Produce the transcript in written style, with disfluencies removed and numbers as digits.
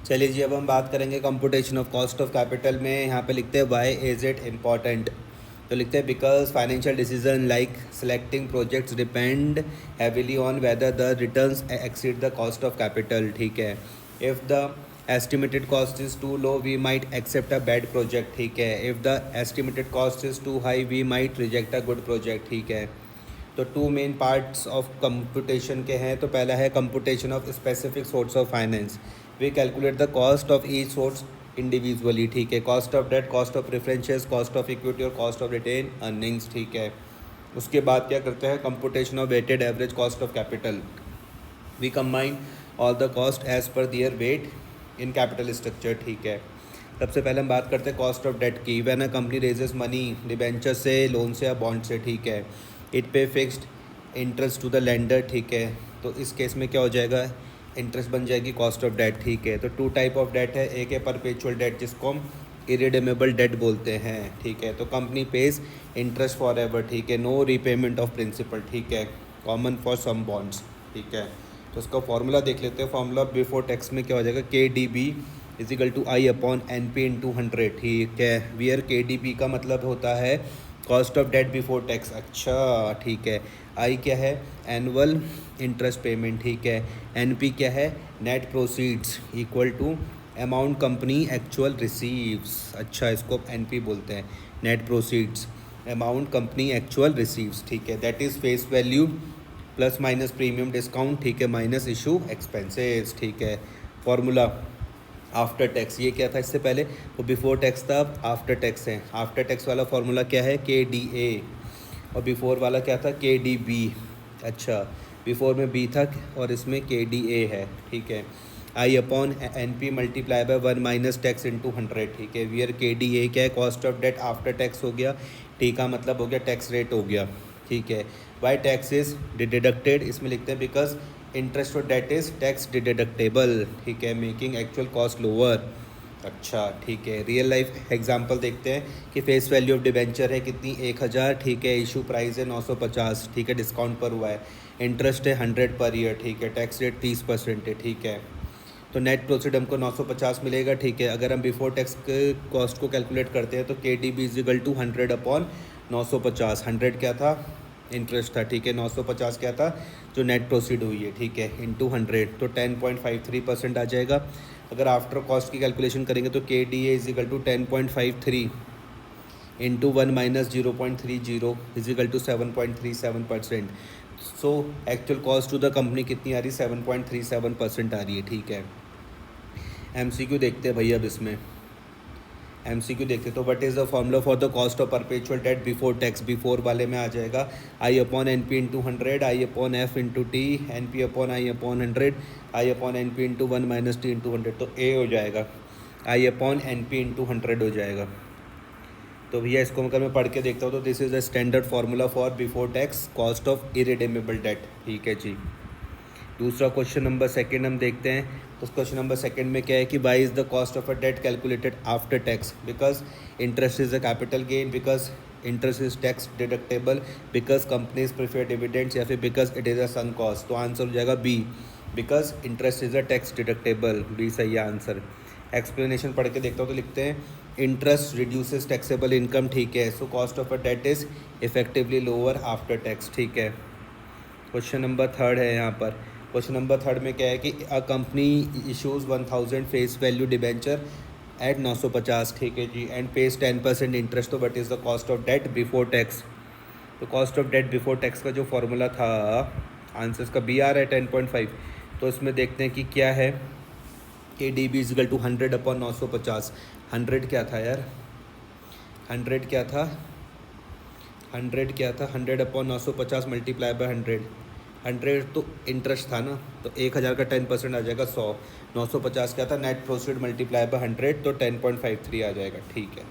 चलिए जी, अब हम बात करेंगे computation of cost of capital में। यहाँ पे लिखते हैं वाई इज़ इट इम्पॉर्टेंट। तो लिखते हैं because financial decision like selecting projects depend heavily on whether the returns exceed the cost of capital. ठीक है, if the estimated cost is too low we might accept a bad project. ठीक है, if the estimated cost is too high we might reject a good project. ठीक है, तो two main parts of computation के हैं। तो पहला है computation of specific source of finance. We calculate the cost of each source individually. ठीक है, cost of debt, cost of preferences, cost of equity और कॉस्ट ऑफ रिटेन अर्निंग्स। ठीक है, उसके बाद क्या करते हैं, computation of weighted average cost of capital. We combine all the cost as per their weight in capital structure. ठीक है, सबसे पहले हम बात करते हैं कॉस्ट ऑफ डेट की। When a company raises money debenture से, लोन से या बॉन्ड से। ठीक है, it pay fixed interest to the lender. ठीक है, तो इस केस में क्या हो जाएगा, इंटरेस्ट बन जाएगी कॉस्ट ऑफ डेट। ठीक है, तो टू टाइप ऑफ डेट है, एक है परपेचुअल डेट जिसको हम इरिडेमेबल डेट बोलते हैं। ठीक है, तो company page interest for ever. ठीक है, नो रीपेमेंट ऑफ प्रिंसिपल। ठीक है, कॉमन फॉर सम बॉन्ड्स। ठीक है, तो उसका फॉर्मूला देख लेते हैं। फॉर्मूला बिफोर टैक्स में क्या हो जाएगा, K D B is equal to I upon N P in 200। ठीक है, वियर के डी बी का मतलब होता है cost of debt before tax. अच्छा, ठीक है, आई क्या है, एनुअल इंटरेस्ट पेमेंट। ठीक है, एन पी क्या है, net proceeds equal to amount company actual receives. अच्छा, इसको एन पी बोलते हैं, net proceeds amount company actual receives. ठीक है, that is face value plus minus premium discount. ठीक है, माइनस इशू एक्सपेंसेस। ठीक है, फॉर्मूला आफ्टर टैक्स, ये क्या था इससे पहले, तो बिफोर टैक्स था, अब आफ्टर टैक्स है। आफ्टर टैक्स वाला फॉर्मूला क्या है, के डी ए, और बिफोर वाला क्या था, के डी बी। अच्छा, बिफोर में बी था और इसमें के डी ए है। ठीक है, I upon N P multiply by 1 minus tax into 100। ठीक है, वियर के डी ए क्या है, cost of debt after tax हो गया। टी का मतलब हो गया टैक्स रेट हो गया। ठीक है, वाई टैक्स इज डिडक्टेड, इसमें लिखते हैं बिकॉज इंटरेस्ट और डेट इज टैक्स डिडक्टेबल। ठीक है, मेकिंग एक्चुअल कॉस्ट लोअर। अच्छा, ठीक है, रियल लाइफ एग्जांपल देखते हैं कि फेस वैल्यू ऑफ डिबेंचर है कितनी, 1000। ठीक है, इशू प्राइस है 950। ठीक है, डिस्काउंट पर हुआ है, इंटरेस्ट है 100 पर ईयर। ठीक है, टैक्स रेट 30% है। ठीक है, तो नेट प्रोसीड हमको 950 मिलेगा। ठीक है, अगर हम बिफोर टैक्स के कॉस्ट को कैलकुलेट करते हैं तो K D B is equal to 100 upon 950। 100 क्या था, इंटरेस्ट था। ठीक है, 950 क्या था, जो नेट प्रोसीड हुई है। ठीक है, इंटू 100, तो 10.53% आ जाएगा। अगर आफ्टर कॉस्ट की कैलकुलेशन करेंगे तो K D A equal to 10.53 into 1 minus 0.30 equal to 7.37%। So actual cost to the company कितनी आ रही, 7.37% आ रही है। ठीक है, एमसीक्यू देखते हैं भैया। अब इसमें एमसीक्यू देखते तो what is the formula for the cost of perpetual debt before tax. Before वाले में आ जाएगा I upon N P into 100, I upon F into T, N P upon I upon 100, I upon N P into 1 minus T into 100। तो A हो जाएगा I upon N P into 100 हो जाएगा। तो भैया इसको अगर मैं पढ़ के देखता हूँ तो this is the standard formula for before tax cost of irredeemable debt. ठीक है जी, दूसरा क्वेश्चन नंबर सेकंड हम देखते हैं। तो क्वेश्चन नंबर सेकंड में क्या है कि why is the cost of a debt calculated after tax, because interest is a capital gain, because interest is tax deductible, because companies prefer dividends, या फिर because it is a sunk cost. तो answer हो जाएगा B, because interest is a tax deductible. B सही है answer. Explanation पढ़ के देखता हूँ तो लिखते हैं इंटरेस्ट रिड्यूसेस टैक्सेबल इनकम। ठीक है, so cost of a that is effectively lower after tax. ठीक है, क्वेश्चन नंबर थर्ड है यहाँ पर। क्वेश्चन नंबर थर्ड में क्या है कि a company issues 1000 face value debenture at 950। ठीक है जी, एंड पेज 10% इंटरेस्ट। तो what is the cost of debt before tax. तो cost of debt before tax का जो फॉर्मूला था, आंसर्स का बी आ रहा है 10.5। तो इसमें देखते हैं कि क्या है, K D B is equal to 100 upon 950। 100 क्या था यार, 100 क्या था, 100 क्या था, 100 अपॉन 950 मल्टीप्लाई बाय 100। 100 तो इंटरेस्ट था ना, तो 1000 का 10% आ जाएगा 100। 950 क्या था, नेट प्रोसीड मल्टीप्लाई बाय 100, तो 10.53 आ जाएगा। ठीक है।